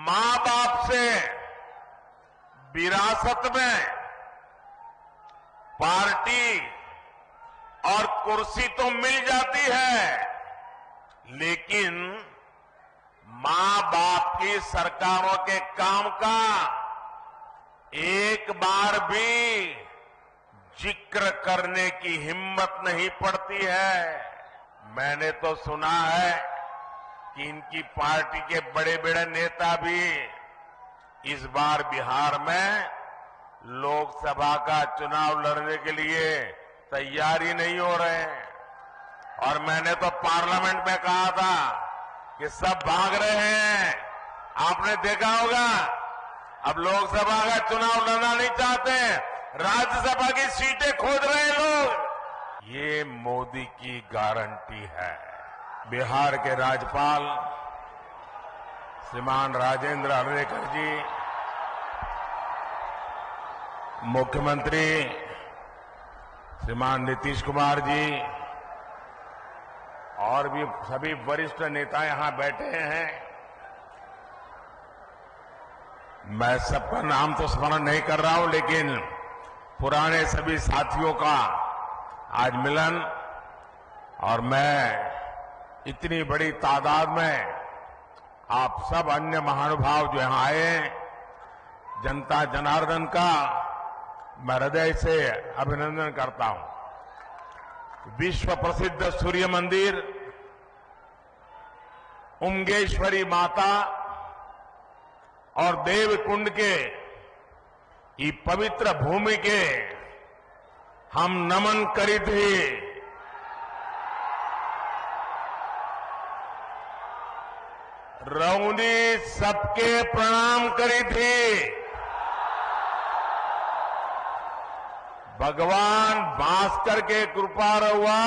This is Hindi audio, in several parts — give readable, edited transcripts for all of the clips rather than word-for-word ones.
मां बाप से विरासत में पार्टी और कुर्सी तो मिल जाती है, लेकिन मां बाप की सरकारों के काम का एक बार भी जिक्र करने की हिम्मत नहीं पड़ती है। मैंने तो सुना है कि इनकी पार्टी के बड़े बड़े नेता भी इस बार बिहार में लोकसभा का चुनाव लड़ने के लिए तैयार ही नहीं हो रहे हैं। और मैंने तो पार्लियामेंट में कहा था कि सब भाग रहे हैं। आपने देखा होगा, अब लोकसभा का चुनाव लड़ना नहीं चाहते, राज्यसभा की सीटें खोज रहे हैं लोग। ये मोदी की गारंटी है। बिहार के राज्यपाल श्रीमान राजेंद्र अर्लेकर जी, मुख्यमंत्री श्रीमान नीतीश कुमार जी और भी सभी वरिष्ठ नेता यहां बैठे हैं। मैं सबका नाम तो स्मरण नहीं कर रहा हूं, लेकिन पुराने सभी साथियों का आज मिलन, और मैं इतनी बड़ी तादाद में आप सब अन्य महानुभाव जो यहां आए, जनता जनार्दन का मैं हृदय से अभिनंदन करता हूं। विश्व प्रसिद्ध सूर्य मंदिर, उमगेश्वरी माता और देवकुंड के ये पवित्र भूमि के हम नमन करी थी। रौनी सबके प्रणाम करी थी। भगवान भास्कर के कृपा रहुआ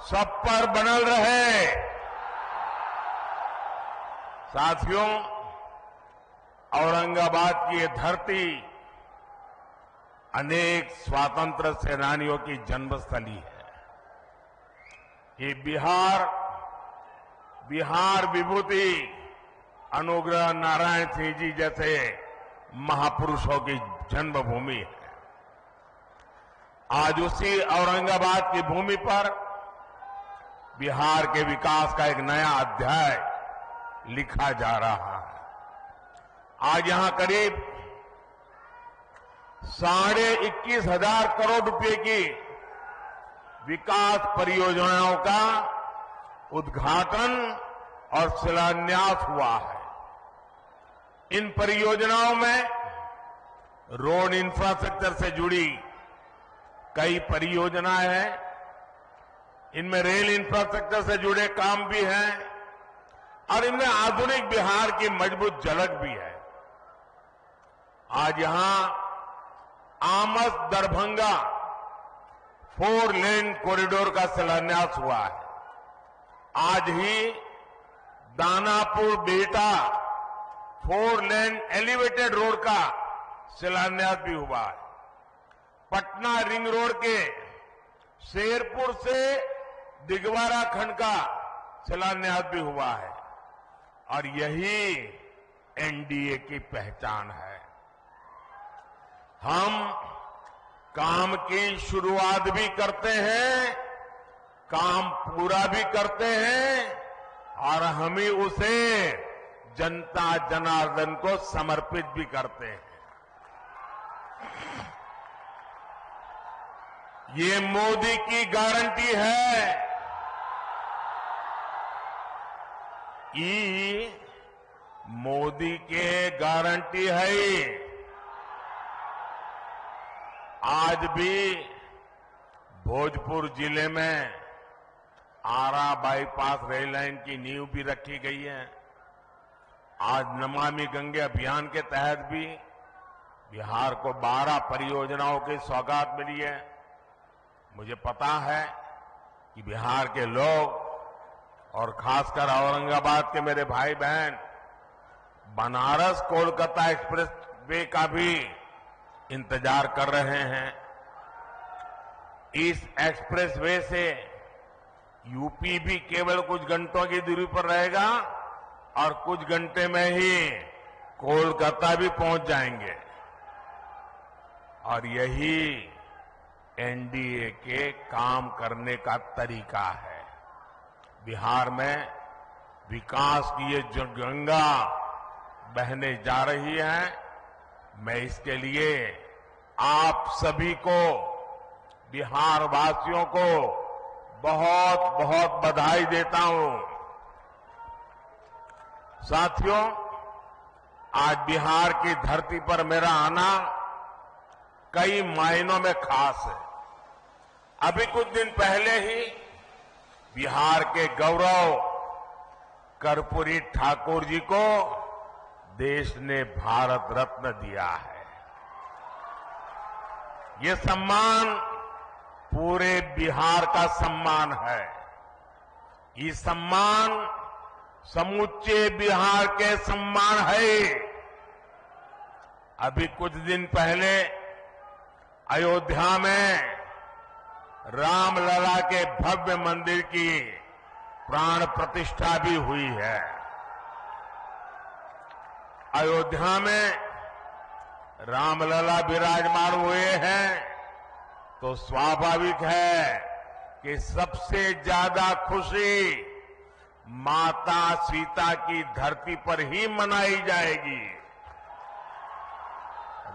सब पर बनल रहे। साथियों, औरंगाबाद की ये धरती अनेक स्वातंत्र सेनानियों की जन्मस्थली है। ये बिहार विभूति अनुग्रह नारायण सिंह जी जैसे महापुरुषों की जन्मभूमि है। आज उसी औरंगाबाद की भूमि पर बिहार के विकास का एक नया अध्याय लिखा जा रहा है। आज यहां करीब 21,500 करोड़ रुपए की विकास परियोजनाओं का उद्घाटन और शिलान्यास हुआ है। इन परियोजनाओं में रोड इंफ्रास्ट्रक्चर से जुड़ी कई परियोजनाएं हैं। इनमें रेल इंफ्रास्ट्रक्चर से जुड़े काम भी हैं और इनमें आधुनिक बिहार की मजबूत झलक भी है। आज यहां आमस दरभंगा 4 लेन कॉरिडोर का शिलान्यास हुआ है। आज ही Danapur Bihta 4 lane elevated road का शिलान्यास भी हुआ है। पटना रिंग रोड के शेरपुर से दिगवारा खंड का शिलान्यास भी हुआ है। और यही एनडीए की पहचान है। हम काम की शुरुआत भी करते हैं, काम पूरा भी करते हैं और हम ही उसे जनता जनार्दन को समर्पित भी करते हैं। ये मोदी की गारंटी है। ये मोदी के गारंटी है। आज भी भोजपुर जिले में आरा बाईपास रेल लाइन की नींव भी रखी गई है। आज नमामि गंगे अभियान के तहत भी बिहार को 12 परियोजनाओं की सौगात मिली है। मुझे पता है कि बिहार के लोग और खासकर औरंगाबाद के मेरे भाई बहन बनारस कोलकाता एक्सप्रेस वे का भी इंतजार कर रहे हैं। इस एक्सप्रेस वे से यूपी भी केवल कुछ घंटों की दूरी पर रहेगा और कुछ घंटे में ही कोलकाता भी पहुंच जाएंगे। और यही एनडीए के काम करने का तरीका है। बिहार में विकास की ये जो गंगा बहने जा रही है, मैं इसके लिए आप सभी को, बिहार वासियों को बहुत बहुत बधाई देता हूं। साथियों, आज बिहार की धरती पर मेरा आना कई मायनों में खास है। अभी कुछ दिन पहले ही बिहार के गौरव कर्पूरी ठाकुर जी को देश ने भारत रत्न दिया है। ये सम्मान पूरे बिहार का सम्मान है। ये सम्मान समूचे बिहार के सम्मान है। अभी कुछ दिन पहले अयोध्या में रामलला के भव्य मंदिर की प्राण प्रतिष्ठा भी हुई है। अयोध्या में रामलला विराजमान हुए हैं तो स्वाभाविक है कि सबसे ज्यादा खुशी माता सीता की धरती पर ही मनाई जाएगी।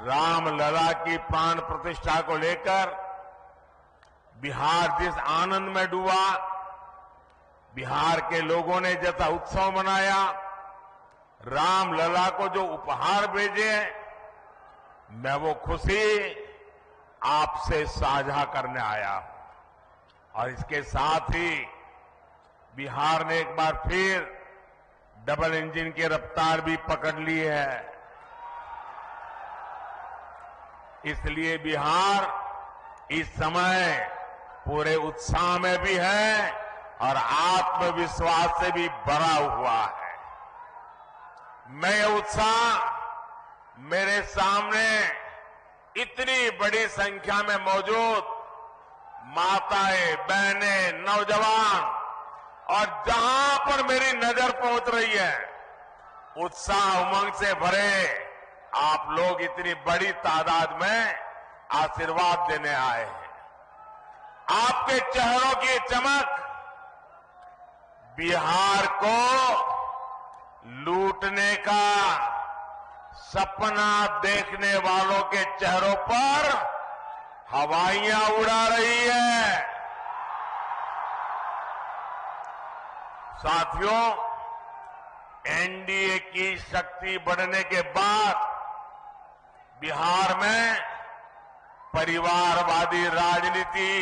रामलला की प्राण प्रतिष्ठा को लेकर बिहार जिस आनंद में डूबा, बिहार के लोगों ने जैसा उत्सव मनाया, रामलला को जो उपहार भेजे, मैं वो खुशी आपसे साझा करने आया हूं। और इसके साथ ही बिहार ने एक बार फिर डबल इंजन की रफ्तार भी पकड़ ली है। इसलिए बिहार इस समय पूरे उत्साह में भी है और आत्मविश्वास से भी भरा हुआ है। मैं ये उत्साह मेरे सामने इतनी बड़ी संख्या में मौजूद माताएं, बहनें, नौजवान और जहां पर मेरी नजर पहुंच रही है, उत्साह उमंग से भरे आप लोग इतनी बड़ी तादाद में आशीर्वाद देने आए हैं। आपके चेहरों की चमक बिहार को लूटने का सपना देखने वालों के चेहरों पर हवाइयां उड़ा रही है। साथियों, एनडीए की शक्ति बढ़ने के बाद बिहार में परिवारवादी राजनीति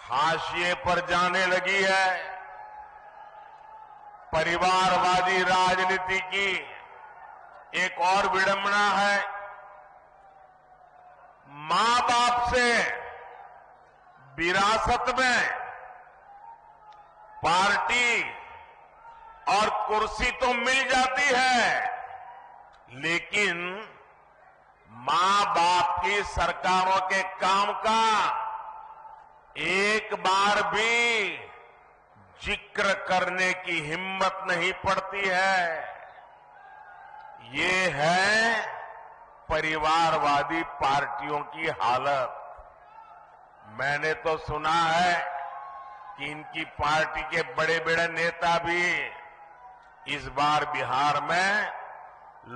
हाशिए पर जाने लगी है। परिवारवादी राजनीति की एक और विडंबना है, मां बाप से विरासत में पार्टी और कुर्सी तो मिल जाती है, लेकिन मां बाप की सरकारों के काम का एक बार भी जिक्र करने की हिम्मत नहीं पड़ती है। ये है परिवारवादी पार्टियों की हालत। मैंने तो सुना है कि इनकी पार्टी के बड़े बड़े नेता भी इस बार बिहार में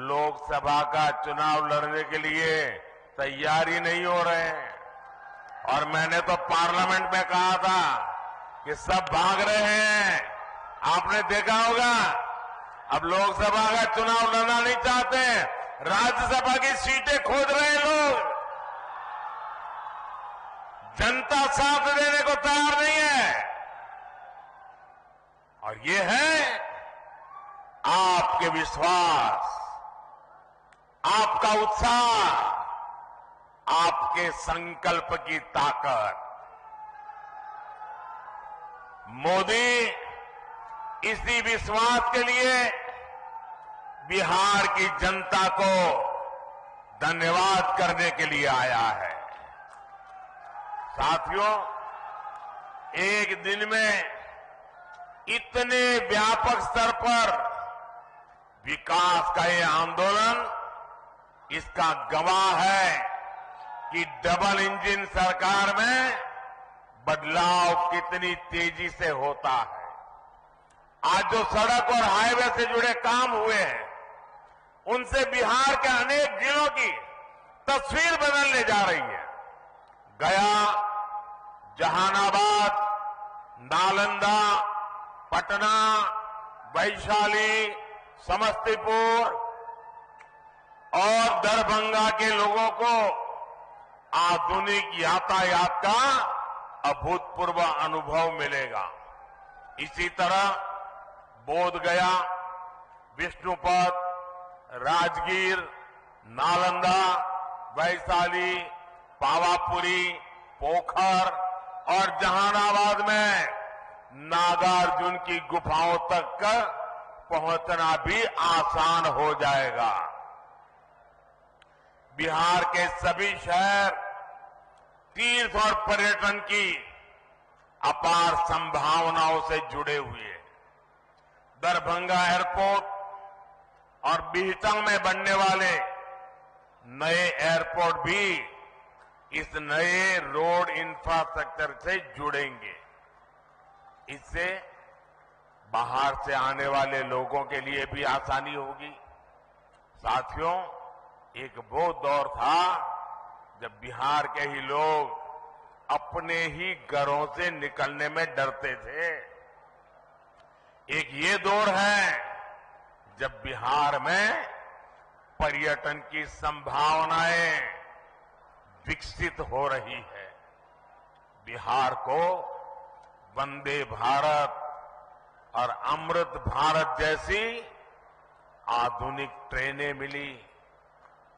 लोकसभा का चुनाव लड़ने के लिए तैयारी नहीं हो रहे हैं। और मैंने तो पार्लियामेंट में कहा था कि सब भाग रहे हैं। आपने देखा होगा, अब लोकसभा का चुनाव लड़ना नहीं चाहते, राज्यसभा की सीटें खोद रहे हैं लोग। जनता साथ देने को तैयार नहीं है। और ये है आपके विश्वास, आपका उत्साह, आपके संकल्प की ताकत। मोदी इसी विश्वास के लिए बिहार की जनता को धन्यवाद करने के लिए आया है। साथियों, एक दिन में इतने व्यापक स्तर पर विकास का ये आंदोलन इसका गवाह है कि डबल इंजन सरकार में बदलाव कितनी तेजी से होता है। आज जो सड़क और हाईवे से जुड़े काम हुए हैं, उनसे बिहार के अनेक जिलों की तस्वीर बदलने जा रही है। गया, जहानाबाद, नालंदा, पटना, वैशाली, समस्तीपुर और दरभंगा के लोगों को आधुनिक यातायात का अभूतपूर्व अनुभव मिलेगा। इसी तरह बोधगया, विष्णुपद, राजगीर, नालंदा, वैशाली, पावापुरी, पोखर और जहानाबाद में नागार्जुन की गुफाओं तक पहुंचना भी आसान हो जाएगा। बिहार के सभी शहर तीर्थ और पर्यटन की अपार संभावनाओं से जुड़े हुए हैं। दरभंगा एयरपोर्ट और बिहटा में बनने वाले नए एयरपोर्ट भी इस नए रोड इंफ्रास्ट्रक्चर से जुड़ेंगे। इससे बाहर से आने वाले लोगों के लिए भी आसानी होगी। साथियों, एक वो दौर था जब बिहार के ही लोग अपने ही घरों से निकलने में डरते थे। एक ये दौर है जब बिहार में पर्यटन की संभावनाएं विकसित हो रही है। बिहार को वंदे भारत और अमृत भारत जैसी आधुनिक ट्रेनें मिली।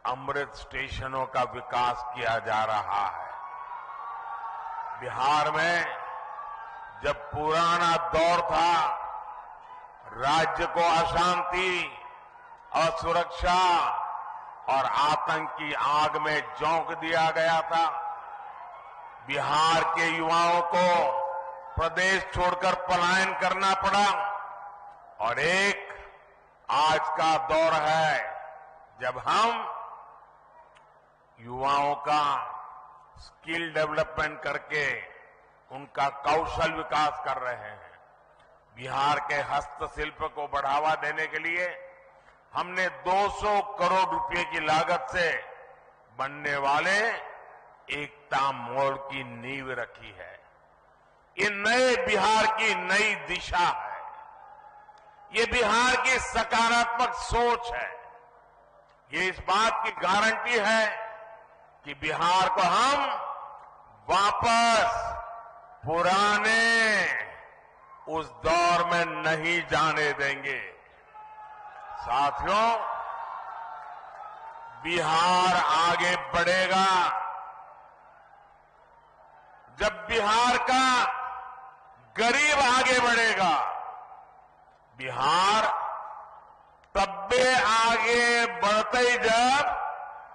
अमृत स्टेशनों का विकास किया जा रहा है। बिहार में जब पुराना दौर था, राज्य को अशांति, असुरक्षा और आतंक की आग में झोंक दिया गया था। बिहार के युवाओं को प्रदेश छोड़कर पलायन करना पड़ा और एक आज का दौर है जब हम युवाओं का स्किल डेवलपमेंट करके उनका कौशल विकास कर रहे हैं। बिहार के हस्तशिल्प को बढ़ावा देने के लिए हमने 200 करोड़ रुपए की लागत से बनने वाले एकता मॉल की नींव रखी है। ये नए बिहार की नई दिशा है। ये बिहार की सकारात्मक सोच है। ये इस बात की गारंटी है कि बिहार को हम वापस पुराने उस दौर में नहीं जाने देंगे। साथियों, बिहार आगे बढ़ेगा जब बिहार का गरीब आगे बढ़ेगा। बिहार तब्बे आगे बढ़ते ही जब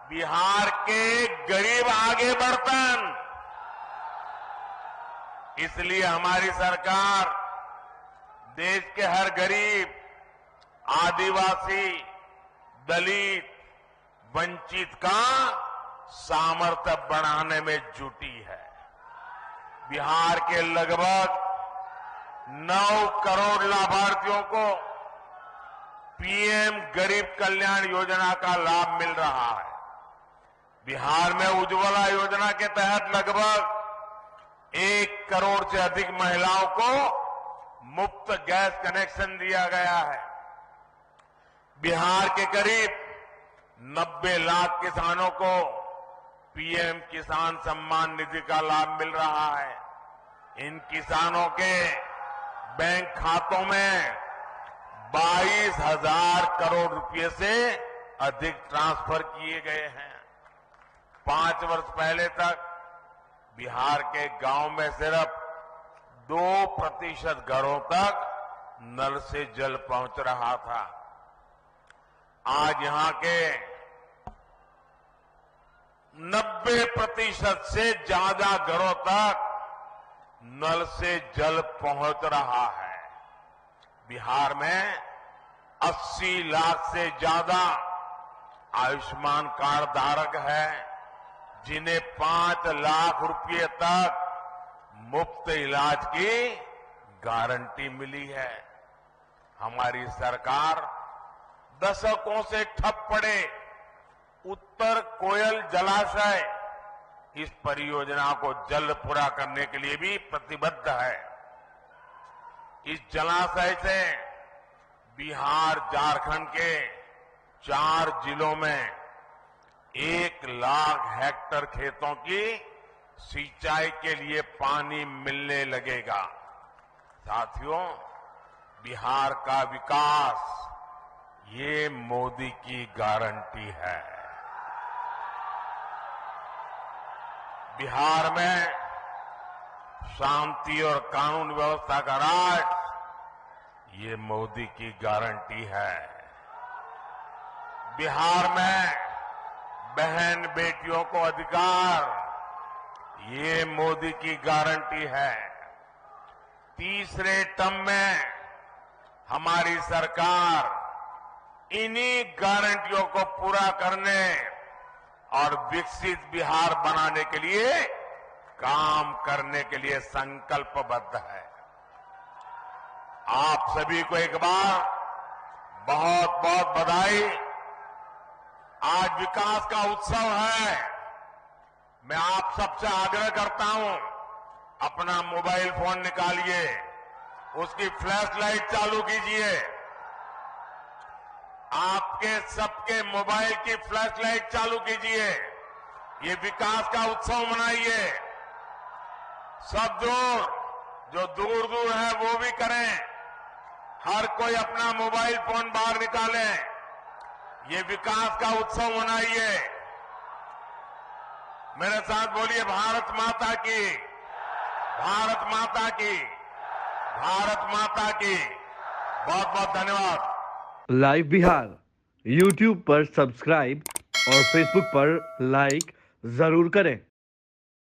बिहार के गरीब आगे बढ़तन। इसलिए हमारी सरकार देश के हर गरीब, आदिवासी, दलित, वंचित का सामर्थ्य बढ़ाने में जुटी है। बिहार के लगभग 9 करोड़ लाभार्थियों को पीएम गरीब कल्याण योजना का लाभ मिल रहा है। बिहार में उज्ज्वला योजना के तहत लगभग 1 करोड़ से अधिक महिलाओं को मुफ्त गैस कनेक्शन दिया गया है। बिहार के करीब 90 लाख किसानों को पीएम किसान सम्मान निधि का लाभ मिल रहा है। इन किसानों के बैंक खातों में 22,000 करोड़ रुपए से अधिक ट्रांसफर किए गए हैं। 5 वर्ष पहले तक बिहार के गांव में सिर्फ 2% घरों तक नल से जल पहुंच रहा था। आज यहां के 90% से ज्यादा घरों तक नल से जल पहुंच रहा है। बिहार में 80 लाख से ज्यादा आयुष्मान कार्ड धारक हैं, जिन्हें 5 लाख रुपए तक मुफ्त इलाज की गारंटी मिली है। हमारी सरकार दशकों से ठप पड़े उत्तर कोयल जलाशय इस परियोजना को जल्द पूरा करने के लिए भी प्रतिबद्ध है। इस जलाशय से बिहार, झारखंड के 4 जिलों में 1 लाख हेक्टेयर खेतों की सिंचाई के लिए पानी मिलने लगेगा। साथियों, बिहार का विकास ये मोदी की गारंटी है। बिहार में शांति और कानून व्यवस्था का राज ये मोदी की गारंटी है। बिहार में बहन बेटियों को अधिकार ये मोदी की गारंटी है। तीसरे टर्म में हमारी सरकार इन्हीं गारंटियों को पूरा करने और विकसित बिहार बनाने के लिए काम करने के लिए संकल्पबद्ध है। आप सभी को एक बार बहुत बहुत बधाई। आज विकास का उत्सव है। मैं आप सबसे आग्रह करता हूं, अपना मोबाइल फोन निकालिए, उसकी फ्लैश लाइट चालू कीजिए। आपके सबके मोबाइल की फ्लैश लाइट चालू कीजिए। ये विकास का उत्सव मनाइए। सब जो दूर दूर है वो भी करें। हर कोई अपना मोबाइल फोन बाहर निकालें। ये विकास का उत्सव मनाइए। मेरे साथ बोलिए, भारत माता की, भारत माता की, भारत माता की। बहुत बहुत धन्यवाद। लाइव बिहार YouTube पर सब्सक्राइब और Facebook पर लाइक जरूर करें।